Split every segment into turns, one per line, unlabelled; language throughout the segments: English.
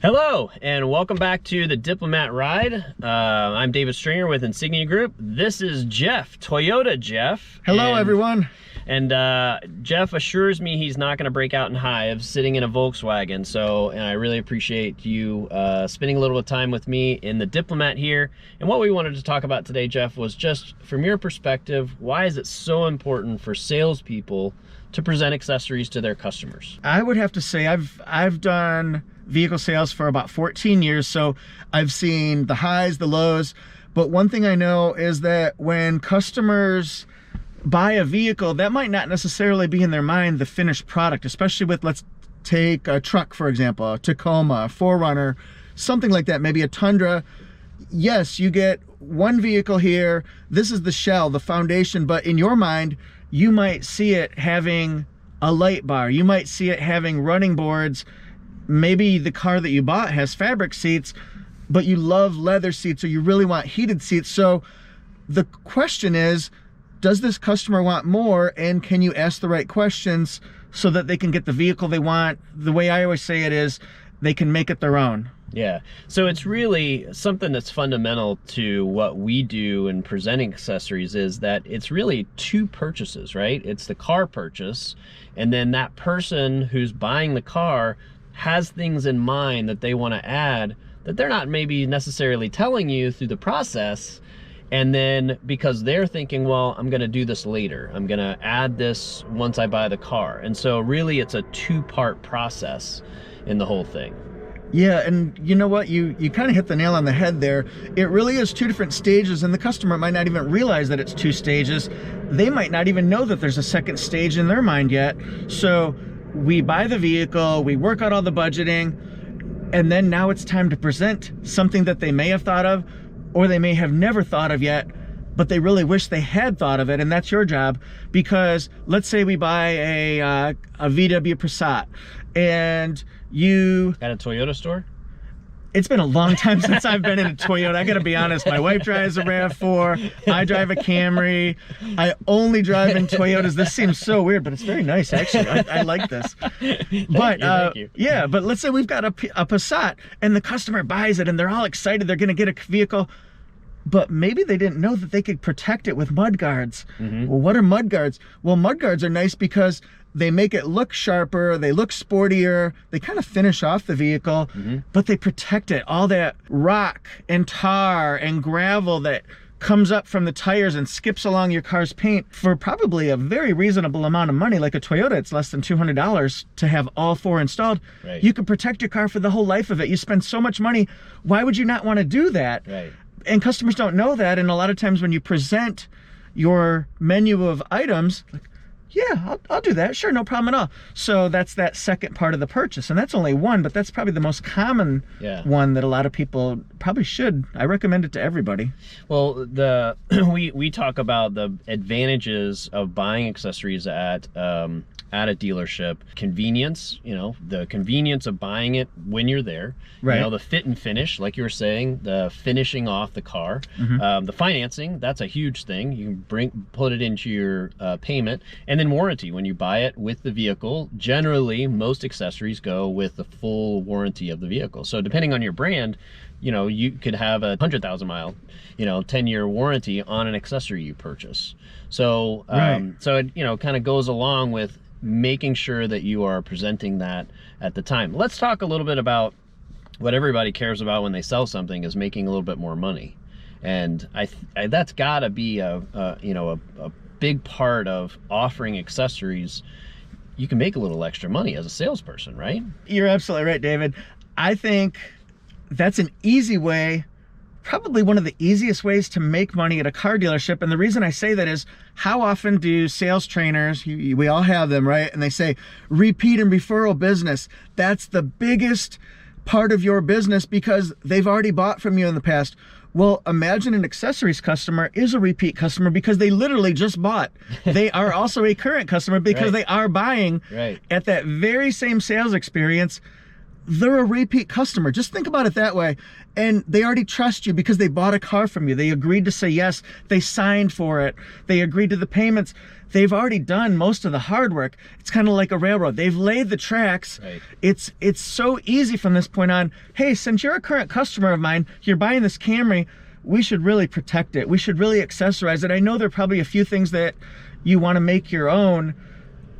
Hello, and welcome back to the Diplomat Ride. I'm David Stringer with Insignia Group. This is Jeff, Toyota Jeff.
Hello, everyone.
And Jeff assures me he's not going to break out in hives sitting in a Volkswagen. And I really appreciate you spending a little bit of time with me in the Diplomat here. And what we wanted to talk about today, Jeff, was just from your perspective, why is it so important for salespeople to present accessories to their customers?
I would have to say I've done vehicle sales for about 14 years, so I've seen the highs, the lows. But one thing I know is that when customers buy a vehicle, that might not necessarily be in their mind the finished product, especially with, let's take a truck, for example, a Tacoma, a 4Runner, something like that, maybe a Tundra. Yes, you get one vehicle here. This is the shell, the foundation, but in your mind, you might see it having a light bar. You might see it having running boards. Maybe the car that you bought has fabric seats, but you love leather seats or you really want heated seats. So the question is, does this customer want more, and can you ask the right questions so that they can get the vehicle they want? The way I always say it is, they can make it their own.
Yeah, so it's really something that's fundamental to what we do in presenting accessories is that it's really two purchases, right? It's the car purchase, and then that person who's buying the car has things in mind that they want to add that they're not maybe necessarily telling you through the process. And then because they're thinking, well, I'm going to do this later. I'm going to add this once I buy the car. And so really it's a two-part process in the whole thing.
Yeah, and you know what? You kind of hit the nail on the head there. It really is two different stages, and the customer might not even realize that it's two stages. They might not even know that there's a second stage in their mind yet. So we buy the vehicle, we work out all the budgeting, and then now it's time to present something that they may have thought of or they may have never thought of yet, but they really wish they had thought of it. And that's your job, because let's say we buy a VW Passat and you...
At a Toyota store?
It's been a long time since I've been in a Toyota. I gotta be honest, my wife drives a RAV4, I drive a Camry. I only drive in Toyotas. This seems so weird, but it's very nice, actually. I like this. But
Thank you.
yeah, but let's say we've got a Passat and the customer buys it and they're all excited, they're gonna get a vehicle, but maybe they didn't know that they could protect it with mud guards. Well, what are mud guards? Well, mud guards are nice because they make it look sharper, they look sportier, they kind of finish off the vehicle, but they protect it. All that rock and tar and gravel that comes up from the tires and skips along your car's paint for probably a very reasonable amount of money. Like a Toyota, it's less than $200 to have all four installed.
Right.
You can protect your car for the whole life of it. You spend so much money, why would you not want to do that?
Right.
And customers don't know that, and a lot of times when you present your menu of items, like, yeah, I'll do that. Sure, no problem at all. So that's that second part of the purchase. And that's only one, but that's probably the most common one that a lot of people probably should. I recommend it to everybody.
Well, we talk about the advantages of buying accessories at a dealership. Convenience, the convenience of buying it when you're there.
Right.
The fit and finish, like you were saying, the finishing off the car. The financing, that's a huge thing. You can put it into your payment. And then warranty, when you buy it with the vehicle, generally most accessories go with the full warranty of the vehicle. So depending on your brand, you could have a 100,000 mile, 10-year warranty on an accessory you purchase. So, so it, kind of goes along with making sure that you are presenting that at the time. Let's talk a little bit about what everybody cares about when they sell something is making a little bit more money. And that's gotta be a big part of offering accessories. You can make a little extra money as a salesperson, right?
You're absolutely right, David. I think that's an easy way, probably one of the easiest ways to make money at a car dealership. And the reason I say that is, how often do sales trainers, we all have them, right? And they say, repeat and referral business. That's the biggest part of your business because they've already bought from you in the past. Well, imagine an accessories customer is a repeat customer because they literally just bought. They are also a current customer because they are buying at that very same sales experience. they're a repeat customer. Just think about it that way. And they already trust you because they bought a car from you. They agreed to say yes. They signed for it. They agreed to the payments. They've already done most of the hard work. It's kind of like a railroad. They've laid the tracks.
Right.
It's so easy from this point on. Hey, since you're a current customer of mine, you're buying this Camry, we should really protect it. We should really accessorize it. I know there are probably a few things that you want to make your own.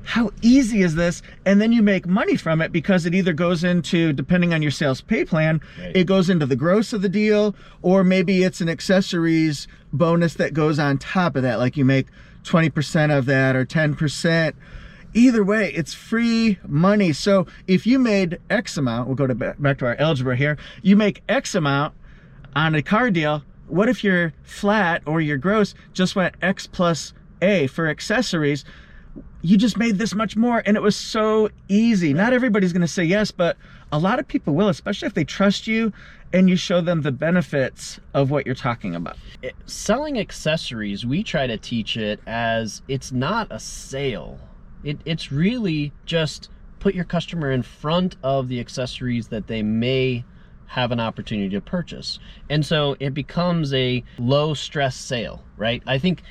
How easy is this? And then you make money from it because it either goes into, depending on your sales pay plan,
right,
it goes into the gross of the deal, or maybe it's an accessories bonus that goes on top of that, like you make 20% of that or 10%. Either way, it's free money. So if you made X amount, we'll go to back to our algebra here, you make X amount on a car deal, what if your flat or your gross just went X plus A for accessories? You just made this much more, and it was so easy. Not everybody's going to say yes, but a lot of people will, especially if they trust you and you show them the benefits of what you're talking about.
Selling accessories, we try to teach it as it's not a sale. It's really just put your customer in front of the accessories that they may have an opportunity to purchase. And so it becomes a low stress sale, right? I think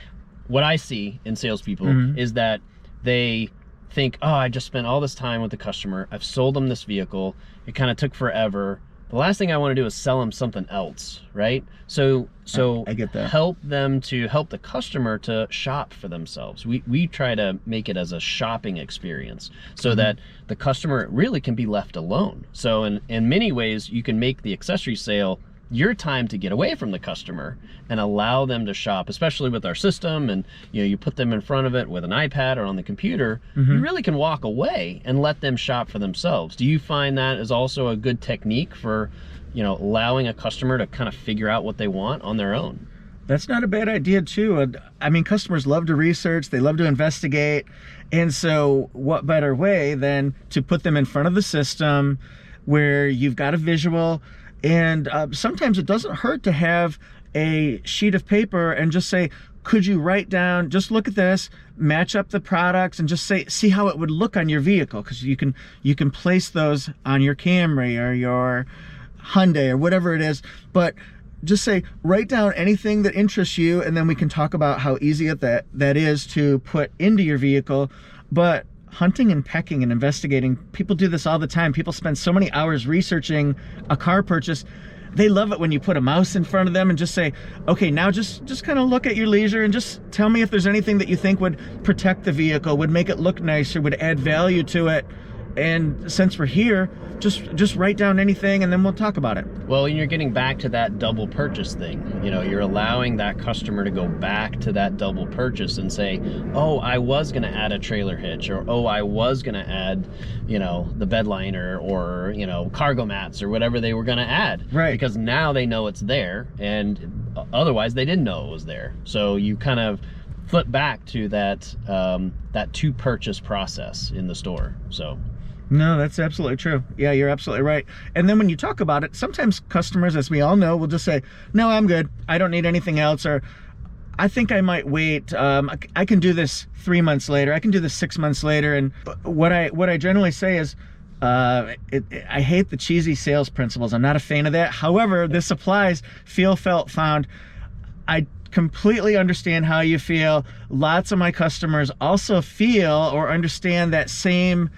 what I see in salespeople is that they think, oh, I just spent all this time with the customer. I've sold them this vehicle. It kind of took forever. The last thing I want to do is sell them something else, right? So
I get that.
Help them to help the customer to shop for themselves. We try to make it as a shopping experience so that the customer really can be left alone. So in many ways, you can make the accessory sale your time to get away from the customer and allow them to shop, especially with our system. And you put them in front of it with an iPad or on the computer, you really can walk away and let them shop for themselves. Do you find that is also a good technique for allowing a customer to kind of figure out what they want on their own?
That's not a bad idea too. I mean, customers love to research, they love to investigate. And so what better way than to put them in front of the system where you've got a visual. And sometimes it doesn't hurt to have a sheet of paper and just say, could you write down, just look at this, match up the products, and just see how it would look on your vehicle, because you can place those on your Camry or your Hyundai or whatever it is. But just say, write down anything that interests you, and then we can talk about how easy that is to put into your vehicle. But hunting and pecking and investigating, people do this all the time. People spend so many hours researching a car purchase. They love it when you put a mouse in front of them and just say, okay, now just kind of look at your leisure and just tell me if there's anything that you think would protect the vehicle, would make it look nicer, would add value to it. And since we're here, just write down anything and then we'll talk about it.
Well, and you're getting back to that double purchase thing. You're allowing that customer to go back to that double purchase and say, oh, I was going to add a trailer hitch, or oh, I was going to add, the bed liner, or, cargo mats, or whatever they were going to add.
Right.
Because now they know it's there, and otherwise they didn't know it was there. So you kind of flip back to that to purchase process in the store. So.
No, that's absolutely true. Yeah, you're absolutely right. And then when you talk about it, sometimes customers, as we all know, will just say, no, I'm good. I don't need anything else. Or I think I might wait. I can do this 3 months later. I can do this 6 months later. And what I generally say is, I hate the cheesy sales principles. I'm not a fan of that. However, this applies. Feel, felt, found. I completely understand how you feel. Lots of my customers also feel or understand that same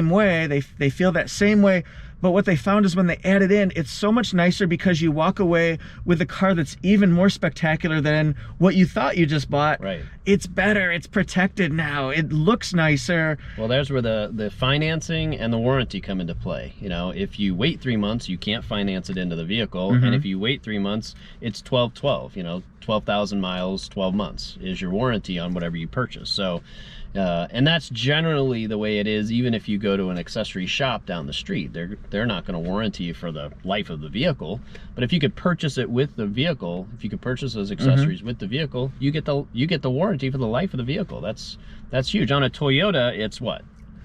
way. They feel that same way. But what they found is when they add it in, it's so much nicer because you walk away with a car that's even more spectacular than what you thought you just bought.
Right.
It's better. It's protected now. It looks nicer.
Well, there's where the financing and the warranty come into play. If you wait 3 months, you can't finance it into the vehicle. And if you wait 3 months, it's 12-12. 12,000 miles, 12 months is your warranty on whatever you purchase. So, and that's generally the way it is. Even if you go to an accessory shop down the street, they're not going to warranty you for the life of the vehicle. But if you could purchase it with the vehicle, if you could purchase those accessories with the vehicle, you get the warranty for the life of the vehicle. That's huge. On a Toyota, it's what?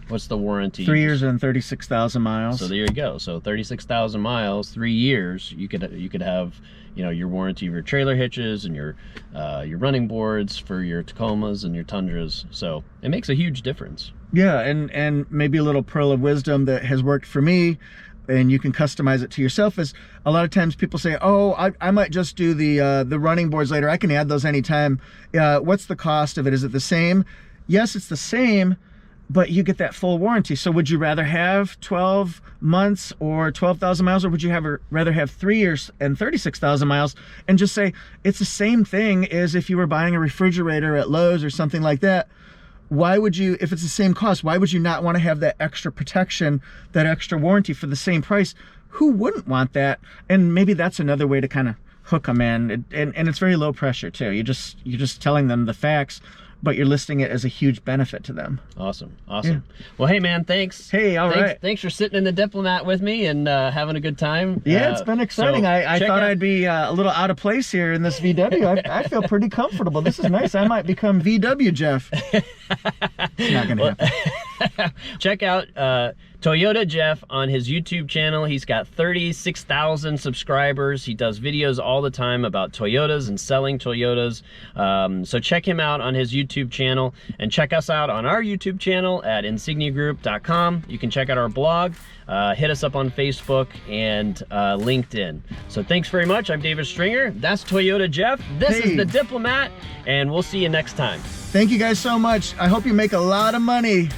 What's the warranty?
3 years and 36,000 miles.
So there you go. So 36,000 miles, 3 years, you could have, your warranty of your trailer hitches and your running boards for your Tacomas and your Tundras. So it makes a huge difference.
Yeah, and maybe a little pearl of wisdom that has worked for me. and you can customize it to yourself, is a lot of times people say, oh, I might just do the running boards later. I can add those anytime. What's the cost of it? Is it the same? Yes, it's the same, but you get that full warranty. So would you rather have 12 months or 12,000 miles, or would you rather have 3 years and 36,000 miles? And just say, it's the same thing as if you were buying a refrigerator at Lowe's or something like that. Why would you, if it's the same cost, why would you not want to have that extra protection, that extra warranty for the same price? Who wouldn't want that? And maybe that's another way to kind of hook them in. And it's very low pressure too. You're just telling them the facts, but you're listing it as a huge benefit to them.
Awesome. Yeah. Well, hey man, thanks.
Hey, all right.
Thanks for sitting in the Diplomat with me and having a good time.
Yeah, it's been exciting. So I thought I'd be a little out of place here in this VW. I feel pretty comfortable. This is nice. I might become VW Jeff. It's not gonna happen.
Check out Toyota Jeff on his YouTube channel. He's got 36,000 subscribers. He does videos all the time about Toyotas and selling Toyotas. So check him out on his YouTube channel, and check us out on our YouTube channel at insigniagroup.com. You can check out our blog, hit us up on Facebook and LinkedIn. So thanks very much. I'm David Stringer. That's Toyota Jeff. This is the Diplomat, and we'll see you next time.
Thank you guys so much. I hope you make a lot of money.